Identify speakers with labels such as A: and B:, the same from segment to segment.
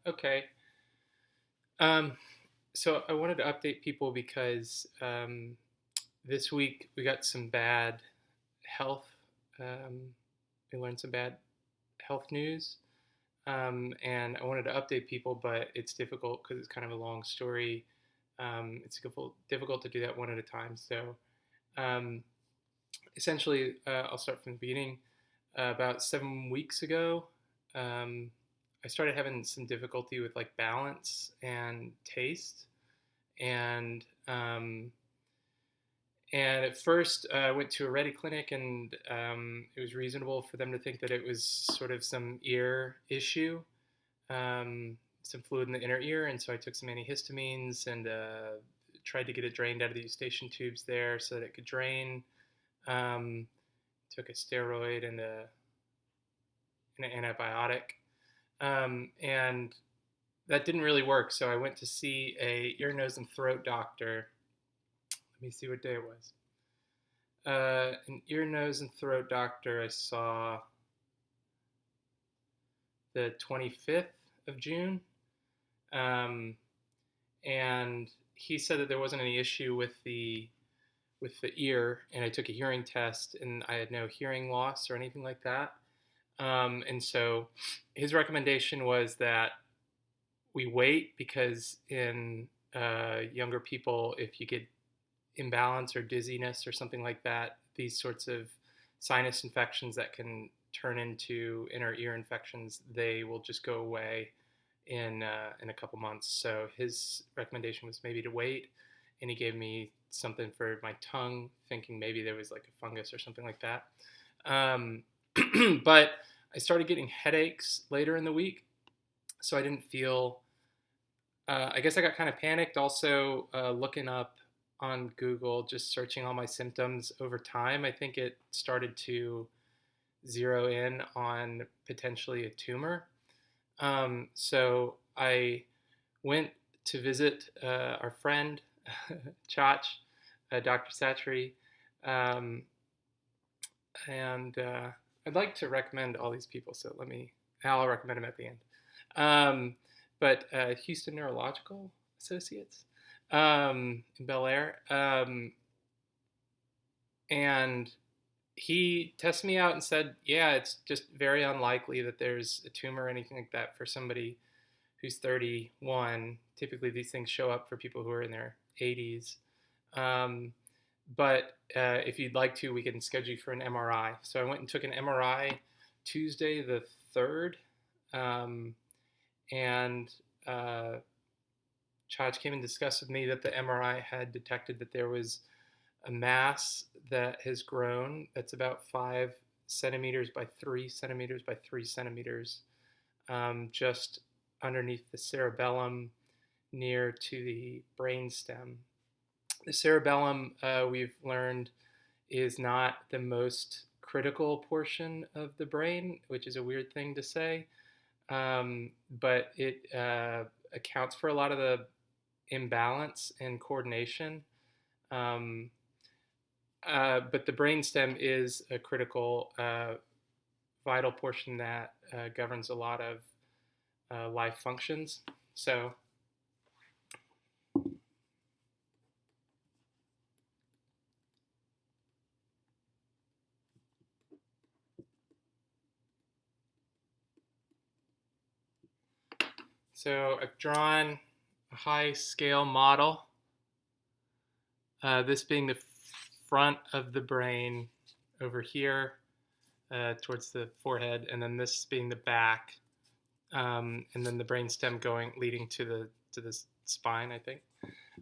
A: Okay. Um, so I wanted to update people because this week we got some bad health. Um, we learned some bad health news, and I wanted to update people, but it's difficult because it's kind of a long story. It's difficult to do that one at a time. So um, essentially, I'll start from the beginning. About 7 weeks ago, um, I started having some difficulty with like balance and taste, and and at first, I went to a Redi clinic, and it was reasonable for them to think that it was sort of some ear issue, some fluid in the inner ear, and so I took some antihistamines and tried to get it drained out of the eustachian tubes there so that it could drain. Um, Took a steroid and an antibiotic, and that didn't really work. So I went to see a ear, nose, and throat doctor. Let me see what day it was. An ear, nose, and throat doctor I saw the 25th of June, um, and he said that there wasn't any issue with the ear, and I took a hearing test, and I had no hearing loss or anything like that. And so his recommendation was that we wait because in younger people, if you get imbalance or dizziness or something like that, these sorts of sinus infections that can turn into inner ear infections, they will just go away in a couple months. So his recommendation was maybe to wait, and he gave me something for my tongue, thinking maybe there was like a fungus or something like that. Um, but I started getting headaches later in the week, so I didn't feel. I guess I got kind of panicked. Also, looking up on Google, just searching all my symptoms over time, I think it started to zero in on potentially a tumor. So I went to visit our friend Chach, Dr. Chachere, um, and I'd like to recommend all these people. So I'll recommend them at the end. Um, but Houston Neurological Associates in Bel Air, and he tested me out and said, "Yeah, it's just very unlikely that there's a tumor or anything like that for somebody who's 31. Typically, these things show up for people who are in their 80s. Um, but if you'd like to, we can schedule you for an MRI." So I went and took an MRI Tuesday the 3rd, um, and Chaj came and discussed with me that the MRI had detected that there was a mass that has grown that's about 5 centimeters by 3 centimeters by 3 centimeters, just underneath the cerebellum near to the brainstem. The cerebellum, we've learned, is not the most critical portion of the brain, which is a weird thing to say, but it accounts for a lot of the imbalance and coordination. Um, but the brainstem is a critical, vital portion that governs a lot of life functions. So I've drawn a high scale model, this being the front of the brain over here, towards the forehead, and then this being the back, and then the brainstem leading to the spine, I think.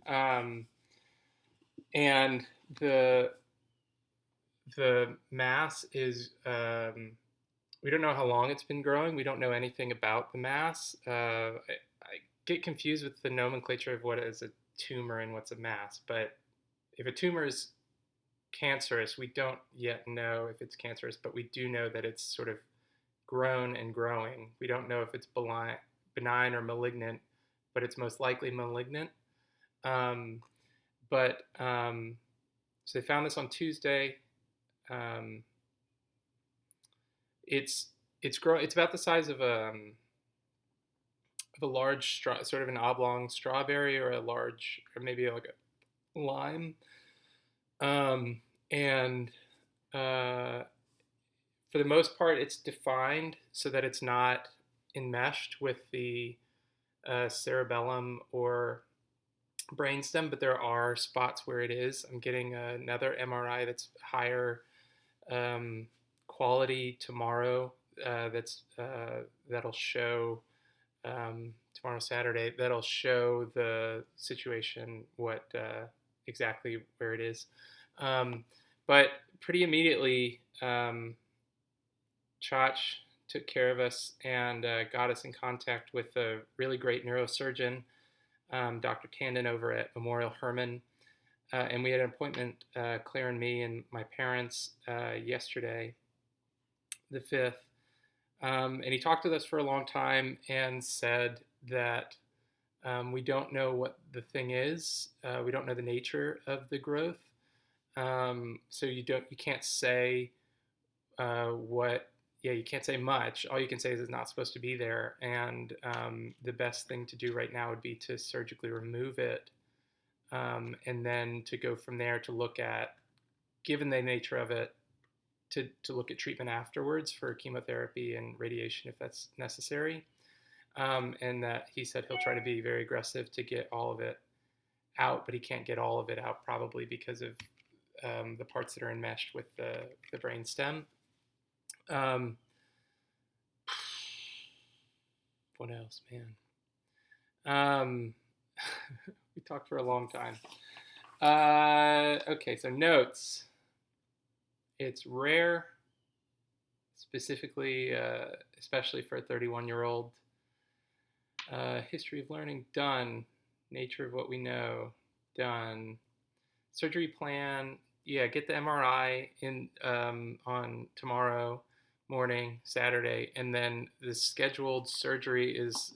A: Um, and the mass is, we don't know how long it's been growing. We don't know anything about the mass. I get confused with the nomenclature of what is a tumor and what's a mass. But if a tumor is cancerous, we don't yet know if it's cancerous, but we do know that it's sort of grown and growing. We don't know if it's benign or malignant, but it's most likely malignant. Um, but so they found this on Tuesday. Um, it's it's about the size of of a large sort of an oblong strawberry, or a large, or maybe like a lime. And uh, for the most part, it's defined so that it's not enmeshed with the cerebellum or brainstem, but there are spots where it is. I'm getting another MRI that's higher um, quality tomorrow. That'll show tomorrow Saturday. That'll show the situation, what exactly where it is. Um, but pretty immediately, Chach took care of us and got us in contact with a really great neurosurgeon, Dr. Candon over at Memorial Hermann. And we had an appointment, Claire and me and my parents, yesterday, the 5th. And he talked with us for a long time and said that we don't know what the thing is. We don't know the nature of the growth. So you can't say what. Yeah, you can't say much. All you can say is it's not supposed to be there. And the best thing to do right now would be to surgically remove it, and then to go from there to look at, given the nature of it, to look at treatment afterwards for chemotherapy and radiation if that's necessary. And that he said he'll try to be very aggressive to get all of it out, but he can't get all of it out probably because of the parts that are enmeshed with the brain stem. What else, man? We talked for a long time. Okay, so notes. It's rare, specifically, especially for a 31-year-old. History of learning, done. Nature of what we know, done. Surgery plan, yeah, get the MRI in on tomorrow morning, Saturday, and then the scheduled surgery is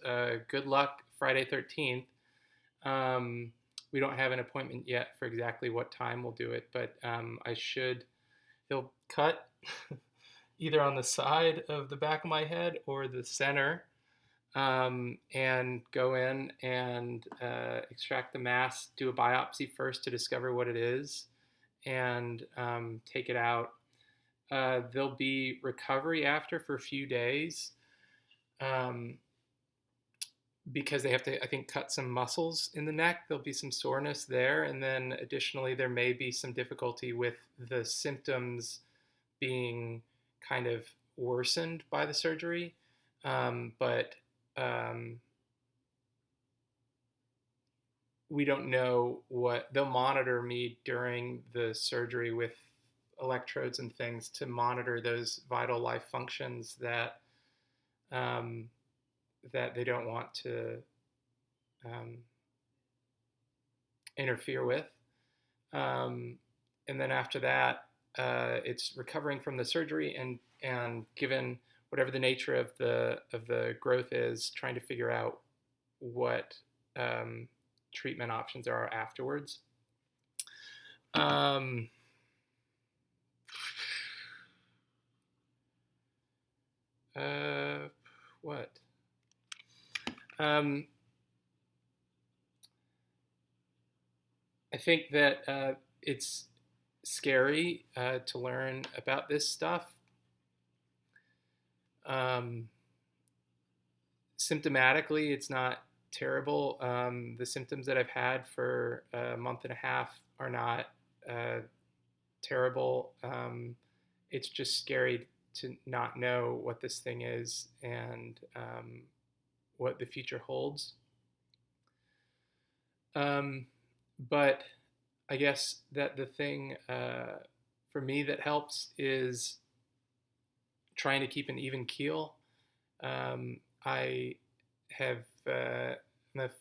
A: good luck Friday 13th. We don't have an appointment yet for exactly what time we'll do it, but he'll cut either on the side of the back of my head or the center, and go in and extract the mass, do a biopsy first to discover what it is, and take it out. There'll be recovery after for a few days, because they have to, I think, cut some muscles in the neck. There'll be some soreness there. And then additionally, there may be some difficulty with the symptoms being kind of worsened by the surgery. But we don't know what they'll monitor me during the surgery with electrodes and things to monitor those vital life functions that that they don't want to interfere with. And then after that, it's recovering from the surgery and given whatever the nature of the growth is, trying to figure out what treatment options there are afterwards. What? I think that it's scary to learn about this stuff. Symptomatically, it's not terrible. The symptoms that I've had for a month and a half are not terrible. It's just scary to not know what this thing is and what the future holds. But I guess that the thing for me that helps is trying to keep an even keel. I have I'm a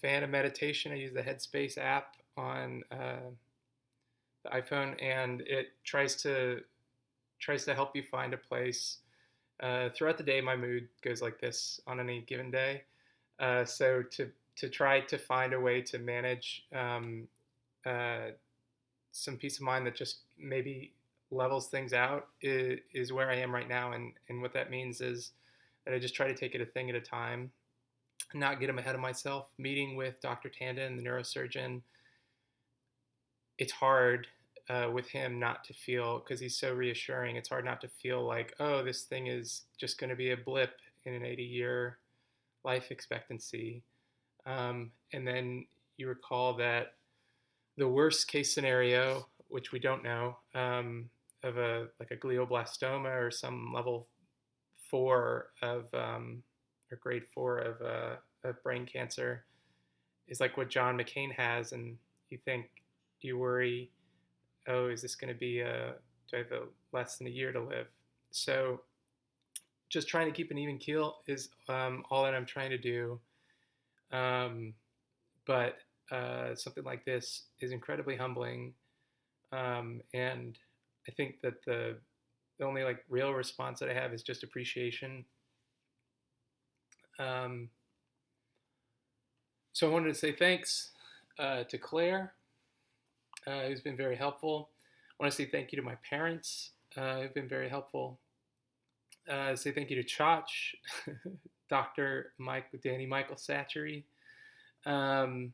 A: fan of meditation. I use the Headspace app on the iPhone, and it tries to help you find a place. Throughout the day, my mood goes like this on any given day. So to try to find a way to manage some peace of mind that just maybe levels things out is where I am right now. And what that means is that I just try to take it a thing at a time. not get him ahead of myself. Meeting with Dr. Tandon, the neurosurgeon, it's hard with him not to feel, because he's so reassuring, it's hard not to feel like, oh, this thing is just going to be a blip in an 80-year life expectancy. And then you recall that the worst case scenario, which we don't know, of a like a glioblastoma or some level 4 of or grade 4 of brain cancer, is like what John McCain has, and you think, you worry, oh, is this going to be do I have less than a year to live? So just trying to keep an even keel is all that I'm trying to do. Um, but something like this is incredibly humbling, and I think that the only like real response that I have is just appreciation. Um, so I wanted to say thanks to Claire, who's been very helpful. I want to say thank you to my parents, who've been very helpful. Say thank you to Chach, Dr. Danny Michael Chachere. Um,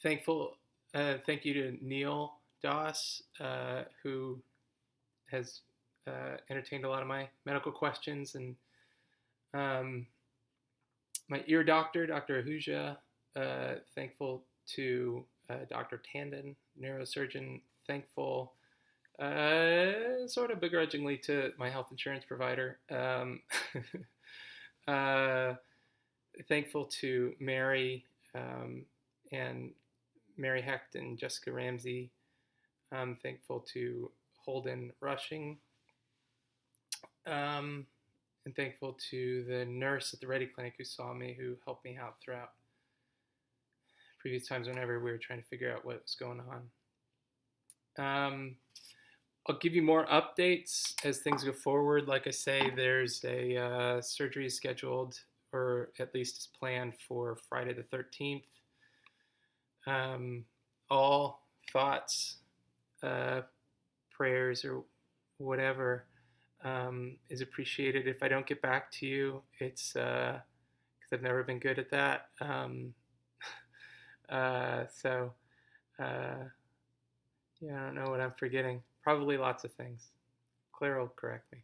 A: thank you to Neil Doss, who has entertained a lot of my medical questions, and um, my ear doctor, Dr. Ahuja. Thankful to Dr. Tandon, neurosurgeon. Thankful, sort of begrudgingly, to my health insurance provider. uh, Thankful to Mary, and Mary Hecht and Jessica Ramsey. I'm thankful to Holden Rushing, um, and thankful to the nurse at the Ready Clinic who saw me, who helped me out throughout previous times whenever we were trying to figure out what was going on. I'll give you more updates as things go forward. Like I say, there's a surgery scheduled, or at least is planned, for Friday the 13th. All thoughts, uh, prayers, or whatever is appreciated. If I don't get back to you, it's because I've never been good at that. So, yeah, I don't know what I'm forgetting. Probably lots of things. Claire will correct me.